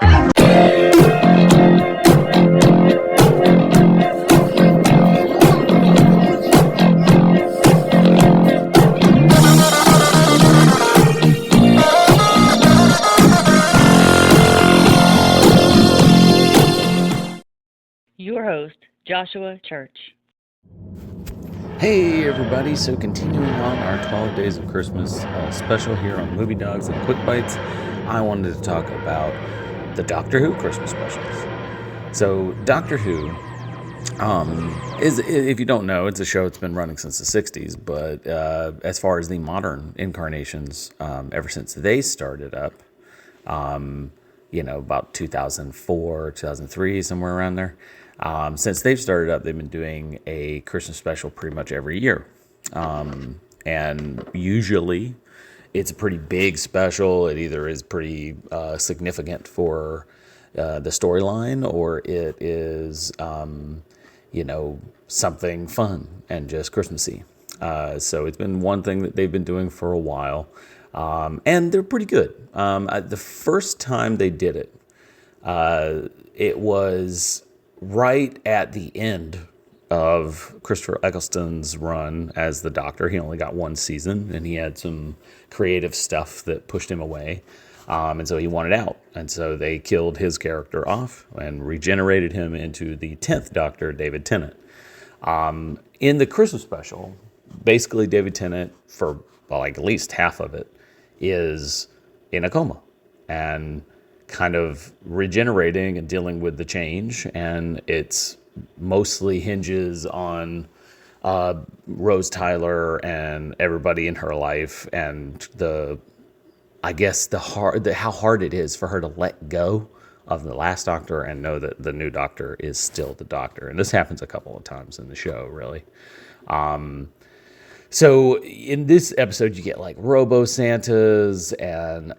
Your host, Joshua Church. Hey everybody, so continuing on our 12 Days of Christmas special here on Movie Dogs and Quick Bites, I wanted to talk about the Doctor Who Christmas specials. So Doctor Who is, if you don't know, it's a show that's been running since the 60s, but as far as the modern incarnations, ever since they started up, about 2004, 2003, somewhere around there. Since they've started up, they've been doing a Christmas special pretty much every year. And usually it's a pretty big special. It either is pretty significant for the storyline, or it is, something fun and just Christmassy. So it's been one thing that they've been doing for a while. And they're pretty good. The first time they did it, it was right at the end of Christopher Eccleston's run as the Doctor. He only got one season, and he had some creative stuff that pushed him away. And so he wanted out. And so they killed his character off and regenerated him into the 10th Doctor, David Tennant. In the Christmas special, basically David Tennant, for at least half of it, is in a coma and kind of regenerating and dealing with the change. And it's mostly hinges on Rose Tyler and everybody in her life, and how hard it is for her to let go of the last Doctor and know that the new Doctor is still the Doctor. And this happens a couple of times in the show, really. So in this episode, you get like Robo Santas and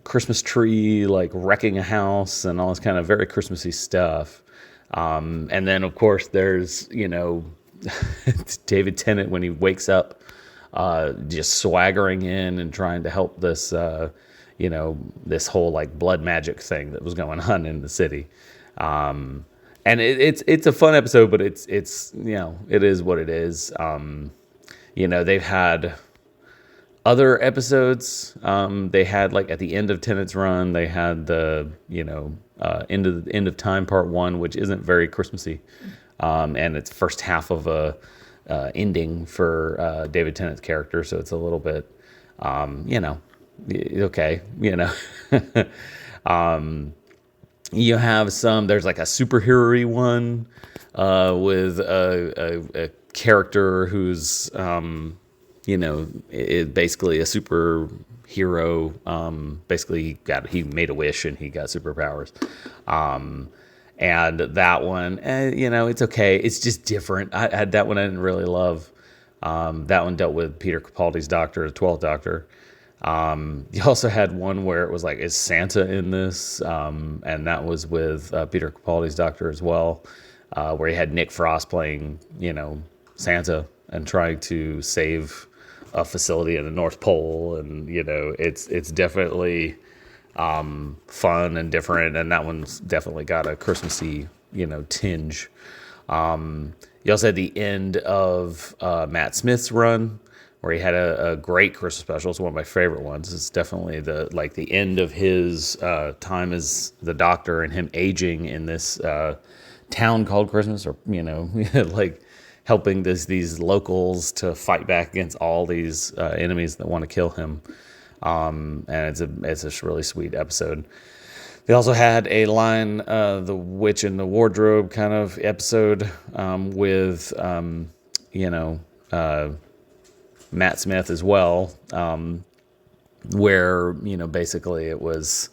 Christmas tree, like wrecking a house and all this kind of very Christmassy stuff. And then, of course, there's, David Tennant when he wakes up, just swaggering in and trying to help this, this whole like blood magic thing that was going on in the city. And it's a fun episode, but it's it is what it is. They've had other episodes. They had, like, at the end of Tennant's run, they had the, end of time part 1, which isn't very Christmassy. And it's first half of a ending for David Tennant's character, so it's a little bit, okay, you have there's like a superhero-y one with a character who's is basically a superhero. Basically he made a wish and he got superpowers. And that one, it's okay. It's just different. I had that one I didn't really love. That one dealt with Peter Capaldi's Doctor, the 12th Doctor. You also had one where it was like, is Santa in this? And that was with Peter Capaldi's Doctor as well, where he had Nick Frost playing, Santa and trying to save a facility in the North Pole. And, it's definitely fun and different. And that one's definitely got a Christmassy, tinge. You also had the end of Matt Smith's run, where he had a great Christmas special. It's one of my favorite ones. It's definitely the end of his time as the Doctor and him aging in this town called Christmas, or like helping these locals to fight back against all these enemies that want to kill him. And it's a really sweet episode. They also had a line, the Witch in the Wardrobe kind of episode, with Matt Smith as well, where basically it was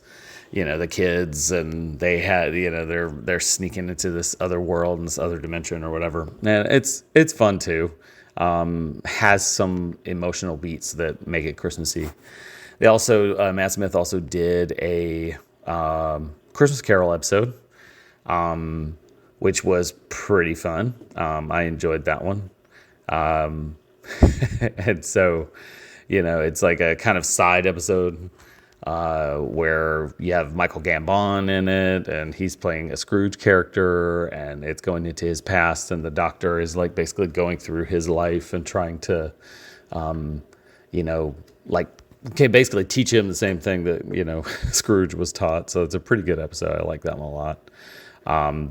the kids, and they had they're sneaking into this other world and this other dimension or whatever, and it's fun too. Has some emotional beats that make it Christmassy. They also Matt Smith also did a Christmas Carol episode, which was pretty fun. I enjoyed that one. And so, it's like a kind of side episode where you have Michael Gambon in it, and he's playing a Scrooge character, and it's going into his past, and the doctor is like basically going through his life and trying to, like basically teach him the same thing that Scrooge was taught. So it's a pretty good episode. I like that one a lot.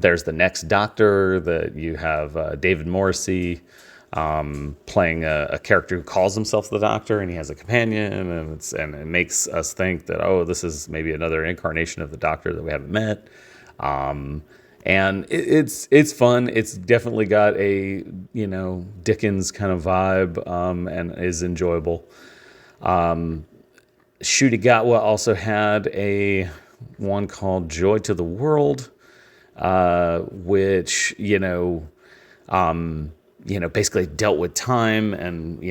There's the next Doctor that you have David Morrissey playing a character who calls himself the Doctor, and he has a companion, and it makes us think that, oh, this is maybe another incarnation of the Doctor that we haven't met. And it's fun. It's definitely got a Dickens kind of vibe, and is enjoyable. Shutigatwa also had a one called Joy to the World, which basically dealt with time and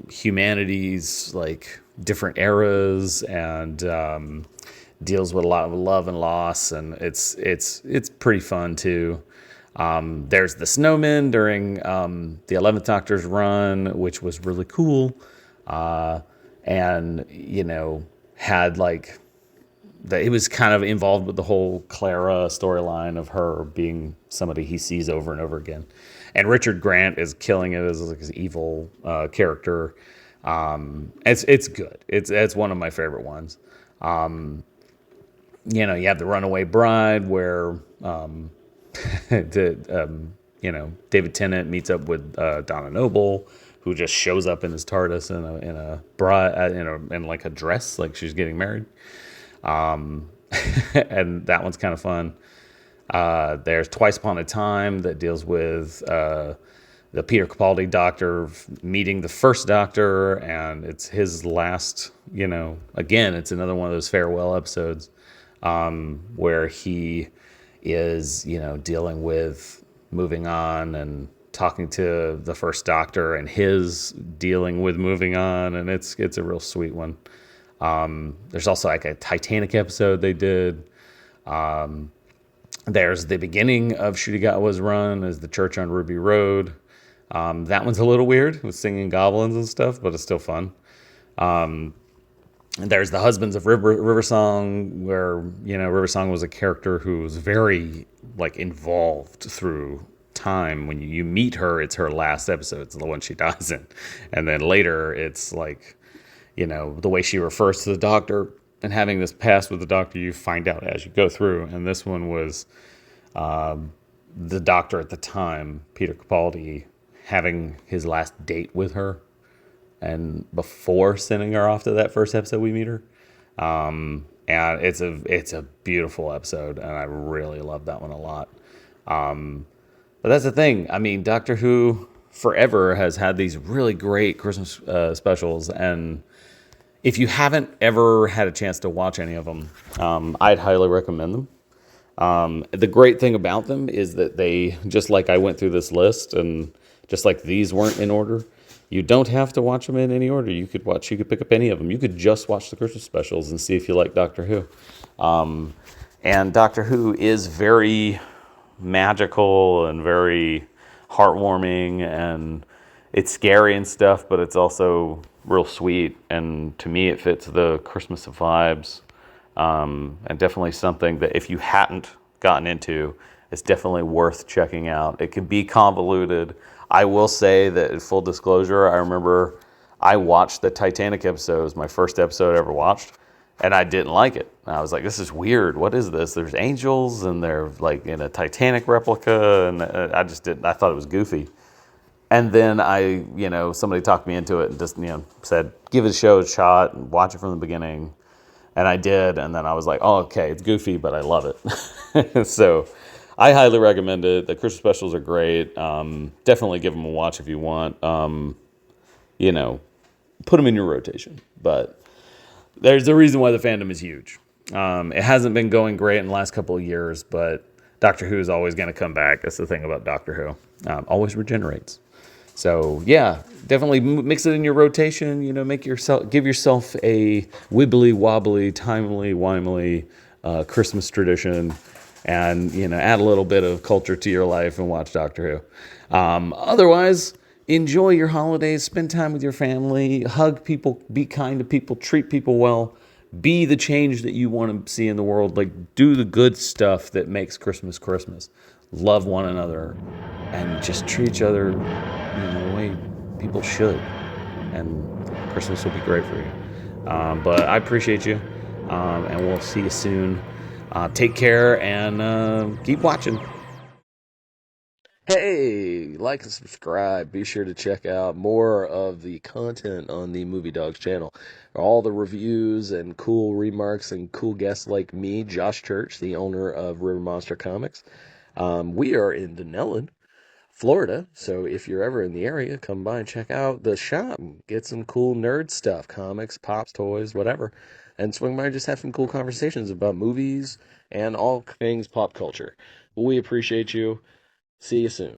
humanity's like different eras, and deals with a lot of love and loss, and it's pretty fun too. There's the Snowman during the 11th Doctor's run, which was really cool, and had like that. It was kind of involved with the whole Clara storyline of her being somebody he sees over and over again. And Richard Grant is killing it as like his evil character. It's good. It's one of my favorite ones. You have the Runaway Bride where David Tennant meets up with Donna Noble, who just shows up in his TARDIS in like a dress, like she's getting married. And that one's kind of fun. There's Twice Upon a Time that deals with the Peter Capaldi Doctor meeting the first Doctor, and it's his last, again, it's another one of those farewell episodes where he is, dealing with moving on and talking to the first Doctor and his dealing with moving on, and it's a real sweet one. There's also like a Titanic episode they did. There's the beginning of Shutigatwa's run is the Church on Ruby Road. That one's a little weird with singing goblins and stuff, but it's still fun. There's the Husbands of Riversong, where Riversong was a character who was very like involved through time. When you meet her, it's her last episode. It's the one she dies in, and then later it's like the way she refers to the Doctor and having this past with the Doctor, you find out as you go through. And this one was the Doctor at the time, Peter Capaldi, having his last date with her, and before sending her off to that first episode, we meet her. And it's a beautiful episode, and I really love that one a lot. But that's the thing. I mean, Doctor Who forever has had these really great Christmas specials, and if you haven't ever had a chance to watch any of them, I'd highly recommend them. The great thing about them is that they, just like I went through this list, and just like these weren't in order, you don't have to watch them in any order. You could pick up any of them. You could just watch the Christmas specials and see if you like Doctor Who. And Doctor Who is very magical and very heartwarming, and it's scary and stuff, but it's also real sweet, and to me it fits the Christmas vibes, and definitely something that if you hadn't gotten into, it's definitely worth checking out. It can be convoluted. I will say that, full disclosure, I remember I watched the Titanic episode. It was my first episode I ever watched, and I didn't like it. I was like, this is weird. What is this? There's angels, and they're like in a Titanic replica, and I just didn't. I thought it was goofy. And then somebody talked me into it and just, said, give it a shot and watch it from the beginning. And I did. And then I was like, oh, okay, it's goofy, but I love it. So I highly recommend it. The Christmas specials are great. Definitely give them a watch if you want. Put them in your rotation. But there's a reason why the fandom is huge. It hasn't been going great in the last couple of years, but Doctor Who is always going to come back. That's the thing about Doctor Who. Always regenerates. So yeah, definitely mix it in your rotation. Give yourself a wibbly wobbly, timely wimely Christmas tradition, and add a little bit of culture to your life and watch Doctor Who. Otherwise, enjoy your holidays, spend time with your family, hug people, be kind to people, treat people well, be the change that you want to see in the world. Like, do the good stuff that makes Christmas Christmas. Love one another and just treat each other, the way people should. And Christmas will be great for you. But I appreciate you, and we'll see you soon. Take care and keep watching. Hey, like and subscribe. Be sure to check out more of the content on the Movie Dogs channel. All the reviews and cool remarks and cool guests like me, Josh Church, the owner of River Monster Comics. We are in Dunnellon, Florida, so if you're ever in the area, come by and check out the shop. Get some cool nerd stuff, comics, pops, toys, whatever. And swing by and just have some cool conversations about movies and all things pop culture. We appreciate you. See you soon.